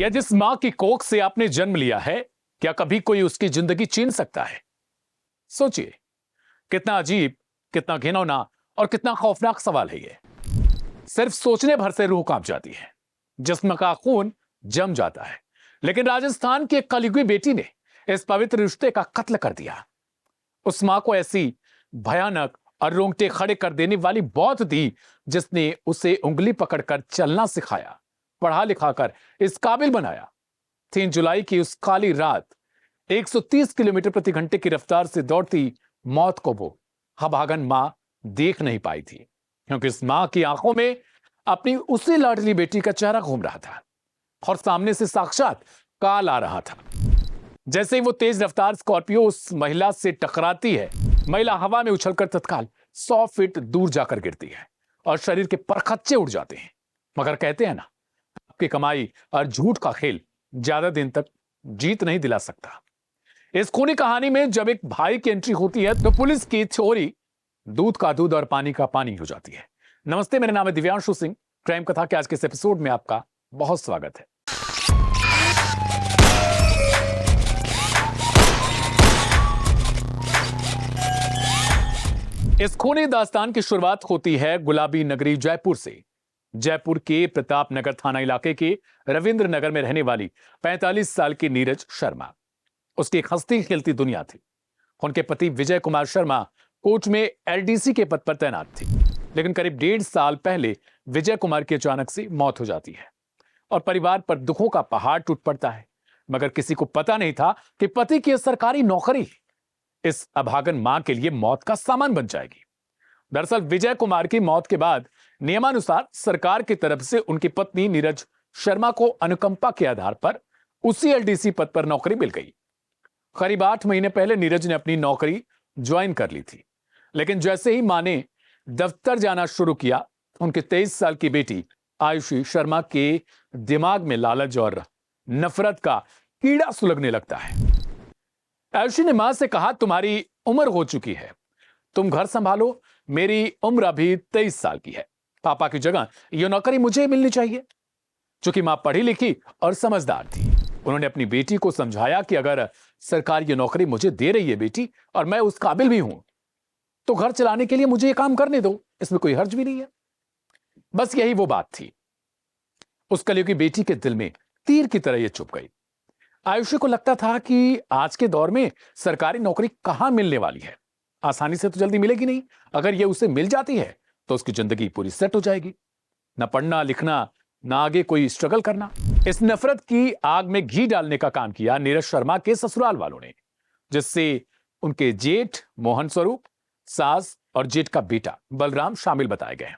या जिस मां की कोख से आपने जन्म लिया है, क्या कभी कोई उसकी जिंदगी छीन सकता है? सोचिए, कितना अजीब, कितना घिनौना और कितना खौफनाक सवाल है ये। सिर्फ सोचने भर से रूह कांप जाती है, जिस्म का खून जम जाता है। लेकिन राजस्थान की एक कलयुगी बेटी ने इस पवित्र रिश्ते का कत्ल कर दिया। उस मां को ऐसी भयानक और रोंगटे खड़े कर देने वाली मौत दी, जिसने उसे उंगली पकड़कर चलना सिखाया, पढ़ा लिखाकर इस काबिल बनाया। 3 जुलाई की उस काली रात 130 किलोमीटर प्रति घंटे की रफ्तार से दौड़ती मौत को वो अभागन मां देख नहीं पाई थी, क्योंकि इस मां की आंखों में अपनी उसी लाडली बेटी का चेहरा घूम रहा था और सामने से साक्षात काल आ रहा था। जैसे ही वो तेज रफ्तार स्कॉर्पियो उस महिला से टकराती है, महिला हवा में उछलकर तत्काल 100 फीट दूर जाकर गिरती है और शरीर के परखच्चे उड़ जाते हैं। मगर कहते हैं ना, आपकी कमाई और झूठ का खेल ज्यादा दिन तक जीत नहीं दिला सकता। इस खूनी कहानी में जब एक भाई की एंट्री होती है, तो पुलिस की थ्योरी दूध का दूध और पानी का पानी हो जाती है। नमस्ते, मेरा नाम है दिव्यांशु सिंह। क्राइम कथा के आज के इस एपिसोड में आपका बहुत स्वागत है। इस खूनी दास्तान की शुरुआत होती है गुलाबी नगरी जयपुर से। जयपुर के प्रताप नगर थाना इलाके के रविंद्र नगर में रहने वाली 45 साल की नीरज शर्मा, उसकी एक हंसती खेलती दुनिया थी। उनके पति विजय कुमार शर्मा कोच में एलडीसी के पद पर तैनात थी। लेकिन करीब 1.5 साल पहले विजय कुमार की अचानक से मौत हो जाती है और परिवार पर दुखों का पहाड़ टूट पड़ता है। मगर किसी को पता नहीं था कि पति की सरकारी नौकरी इस अभागन मां के लिए मौत का सामान बन जाएगी। दरअसल विजय कुमार की मौत के बाद नियमानुसार सरकार की तरफ से उनकी पत्नी नीरज शर्मा को अनुकंपा के आधार पर उसी एलडीसी पद पर नौकरी मिल गई। करीब 8 महीने पहले नीरज ने अपनी नौकरी ज्वाइन कर ली थी। लेकिन जैसे ही मां ने दफ्तर जाना शुरू किया, उनकी 23 साल की बेटी आयुषी शर्मा के दिमाग में लालच और नफरत का कीड़ा सुलगने लगता है। आयुषी ने मां से कहा, तुम्हारी उम्र हो चुकी है, तुम घर संभालो, मेरी उम्र अभी 23 साल की है, पापा की जगह यह नौकरी मुझे मिलनी चाहिए। चूंकि मां पढ़ी लिखी और समझदार थी, उन्होंने अपनी बेटी को समझाया कि अगर सरकार ये नौकरी मुझे दे रही है बेटी, और मैं उस काबिल भी हूं, तो घर चलाने के लिए मुझे ये काम करने दो, इसमें कोई हर्ज भी नहीं है। बस यही वो बात थी। उस कलयुगी बेटी के दिल में तीर की तरह ये चुभ गई। आयुषी को लगता था कि आज के दौर में सरकारी नौकरी कहां मिलने वाली है, आसानी से तो जल्दी मिलेगी नहीं। अगर ये उसे मिल जाती है तो उसकी जिंदगी पूरी सेट हो जाएगी, ना पढ़ना लिखना, ना आगे कोई स्ट्रगल करना। इस नफरत की आग में घी डालने का काम किया नीरज शर्मा के ससुराल वालों ने, जिससे उनके जेठ मोहन स्वरूप, सास और जेठ का बेटा बलराम शामिल बताए गए।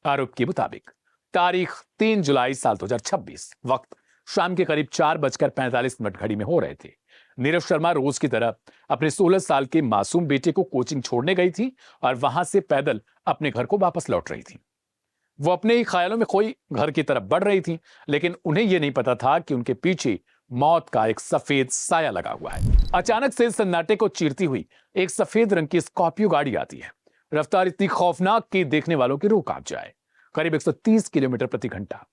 आरोप के मुताबिक तारीख 3 जुलाई साल 2026, वक्त शाम के करीब 4:45 घड़ी में हो रहे थे। नीरज शर्मा रोज की तरह अपने 16 साल के मासूम बेटे को कोचिंग छोड़ने गई थी और वहां से पैदल अपने घर को वापस लौट रही थी। वो अपने ही ख्यालों में खोई घर की तरफ बढ़ रही थी, लेकिन उन्हें यह नहीं पता था कि उनके पीछे मौत का एक सफेद साया लगा हुआ है। अचानक से सन्नाटे को चीरती हुई एक सफेद रंग की स्कॉर्पियो गाड़ी आती है। रफ्तार इतनी खौफनाक कि देखने वालों की रूह कांप जाए। करीब 130 किलोमीटर प्रति घंटा।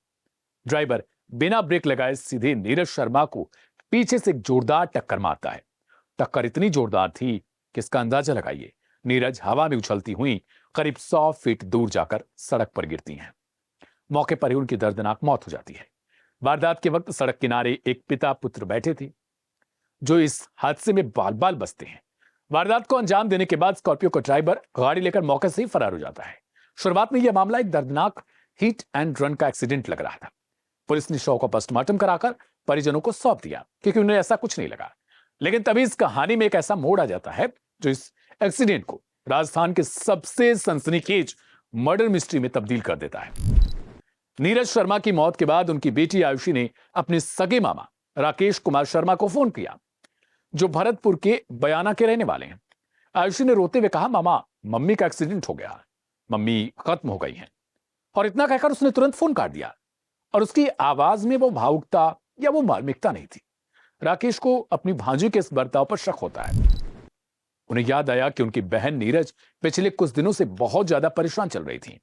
ड्राइवर बिना ब्रेक लगाए सीधे नीरज शर्मा को पीछे से एक जोरदार टक्कर मारता है। टक्कर इतनी जोरदार थी कि इसका अंदाजा लगाइए, नीरज हवा में उछलती हुई करीब 100 फीट दूर जाकर सड़क पर गिरती हैं। मौके पर ही उनकी दर्दनाक मौत हो जाती है। वारदात के वक्त सड़क किनारे एक पिता पुत्र बैठे थे, जो इस हादसे में बाल बाल बचते हैं। वारदात को अंजाम देने के बाद स्कॉर्पियो का ड्राइवर गाड़ी लेकर मौके से ही फरार हो जाता है। शुरुआत में यह मामला एक दर्दनाक हिट एंड रन का एक्सीडेंट लग रहा था। पुलिस ने शव को पोस्टमार्टम कराकर परिजनों को सौंप दिया, क्योंकि उन्हें ऐसा कुछ नहीं लगा। लेकिन तभी इस कहानी में एक ऐसा मोड़ आ जाता है जो इस एक्सीडेंट को राजस्थान के सबसे सनसनीखेज मर्डर मिस्ट्री में तब्दील कर देता है। नीरज शर्मा की मौत के बाद उनकी बेटी आयुषी ने अपने सगे मामा राकेश कुमार शर्मा को फोन किया, जो भरतपुर के बयाना के रहने वाले हैं। आयुषी ने रोते हुए कहा, मामा, मम्मी का एक्सीडेंट हो गया, मम्मी खत्म हो गई हैं। और इतना कहकर उसने तुरंत फोन काट दिया और उसकी आवाज में वो भावुकता या वो मार्मिकता नहीं थी। राकेश को अपनी भांजी के इस बर्ताव पर शक होता है। उन्हें याद आया कि उनकी बहन नीरज पिछले कुछ दिनों से बहुत ज्यादा परेशान चल रही थी।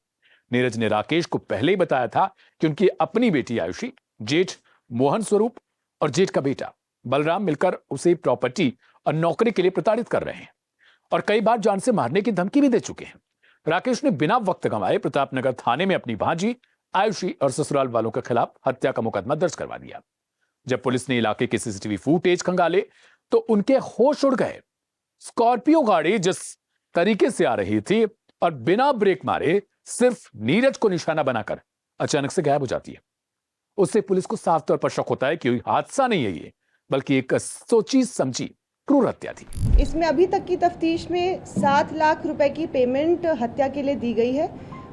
नीरज ने राकेश को पहले ही बताया था कि उनकी अपनी बेटी आयुषी जेठ मोहन स्वरूप और जेठ का बेटा बलराम मिलकर उसे प्रॉपर्टी और नौकरी के लिए प्रताड़ित कर रहे हैं और कई बार जान से मारने की धमकी भी दे चुके हैं। राकेश ने बिना वक्त गंवाए प्रतापनगर थाने में अपनी भांजी आयुषी और ससुराल वालों के खिलाफ हत्या का मुकदमा दर्ज करवा दिया। जब पुलिस ने इलाके के सीसीटीवी फुटेज खंगाले तो उनके होश उड़ गए। स्कॉर्पियो गाड़ी जिस तरीके से आ रही थी और बिना ब्रेक मारे सिर्फ नीरज को निशाना बनाकर अचानक से गायब हो जाती है। उससे पुलिस को साफ तौर पर शक होता है कि हादसा नहीं है ये, बल्कि एक सोची समझी क्रूर हत्या थी। इसमें अभी तक की तफ्तीश में 7 लाख रुपए की पेमेंट हत्या के लिए दी गई है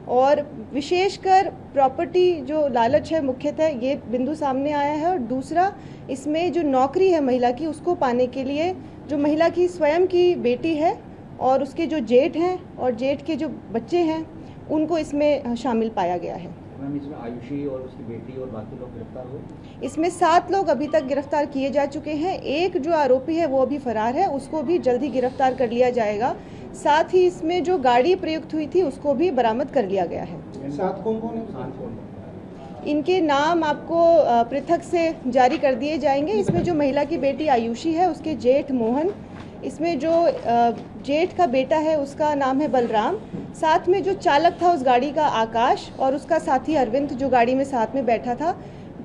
और विशेषकर प्रॉपर्टी जो लालच है मुख्यतः ये बिंदु सामने आया है। और दूसरा, इसमें जो नौकरी है महिला की उसको पाने के लिए जो महिला की स्वयं की बेटी है और उसके जो जेठ हैं और जेठ के जो बच्चे हैं उनको इसमें शामिल पाया गया है। मैम, इसमें आयुषी और उसकी बेटी और बाकी लोग गिरफ्तार हुए? इसमें 7 लोग अभी तक गिरफ्तार किए जा चुके हैं। एक जो आरोपी है वो अभी फरार है, उसको भी जल्द ही गिरफ्तार कर लिया जाएगा। साथ ही इसमें जो गाड़ी प्रयुक्त हुई थी उसको भी बरामद कर लिया गया है। साथ कौन-कौन है? इनके नाम आपको पृथक से जारी कर दिए जाएंगे। इसमें जो महिला की बेटी आयुषी है उसके जेठ मोहन, इसमें जो जेठ का बेटा है उसका नाम है बलराम, साथ में जो चालक था उस गाड़ी का आकाश और उसका साथी अरविंद जो गाड़ी में साथ में बैठा था।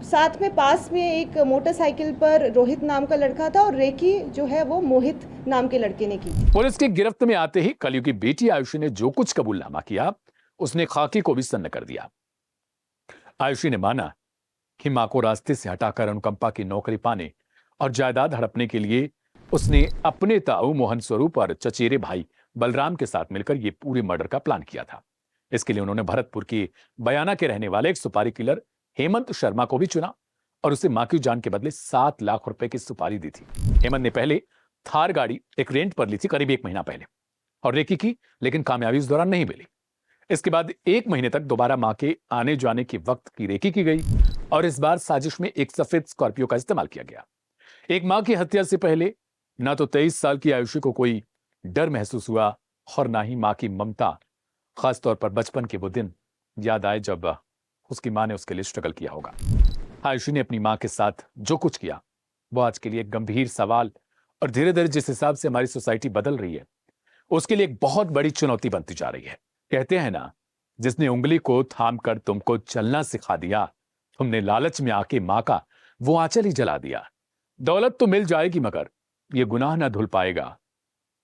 साथ में पास में एक मोटरसाइकिल पर रोहित नाम का लड़का था और रेकी जो है वो मोहित नाम के लड़के ने की। पुलिस की गिरफ्त में आते ही कलयु की बेटी आयुषी ने जो कुछ कबूलनामा किया उसने खाकी को भी सन्न कर दिया। आयुषी ने माना कि मां को रास्ते से हटाकर अनुकंपा की नौकरी पाने और जायदाद हड़पने के लिए उसने अपने ताऊ मोहन स्वरूप और चचेरे भाई बलराम के साथ मिलकर यह पूरे मर्डर का प्लान किया था। इसके लिए उन्होंने भरतपुर के बयाना के रहने वाले एक सुपारी किलर हेमंत शर्मा को भी चुना और उसे मां की जान के बदले 7 लाख रुपए की सुपारी दी थी। हेमंत ने पहले थार गाड़ी एक रेंट पर ली थी करीब 1 महीना पहले और रेकी की, लेकिन कामयाबी इस दौरान नहीं मिली। इसके बाद 1 महीने तक दोबारा मां के आने जाने के वक्त की रेकी की गई और इस बार साजिश में एक सफेद स्कॉर्पियो का इस्तेमाल किया गया। एक मां की हत्या से पहले ना तो 23 साल की आयुषी को कोई डर महसूस हुआ और ना ही मां की ममता, खासतौर पर बचपन के वो दिन याद आए जब उसकी मां ने उसके लिए स्ट्रगल किया होगा। आयुषी ने अपनी मां के साथ जो कुछ किया वो आज के लिए एक गंभीर सवाल और धीरे धीरे जिस हिसाब से हमारी सोसाइटी बदल रही है उसके लिए एक बहुत बड़ी चुनौती बनती जा रही है। कहते हैं ना, जिसने उंगली को थाम कर तुमको चलना सिखा दिया, तुमने लालच में आके मां का वो आंचल ही जला दिया। दौलत तो मिल जाएगी मगर ये गुनाह ना धुल पाएगा,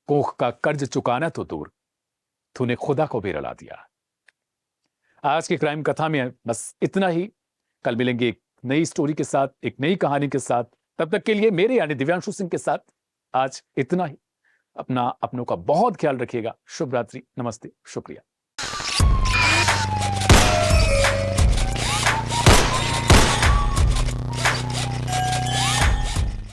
कोख का कर्ज चुकाना तो दूर, तूने खुदा को भी रुला दिया। आज की क्राइम कथा में बस इतना ही। कल मिलेंगे एक नई स्टोरी के साथ, एक नई कहानी के साथ। तब तक के लिए मेरे यानी दिव्यांशु सिंह के साथ आज इतना ही। अपनों का बहुत ख्याल रखिएगा। शुभ रात्रि, नमस्ते, शुक्रिया।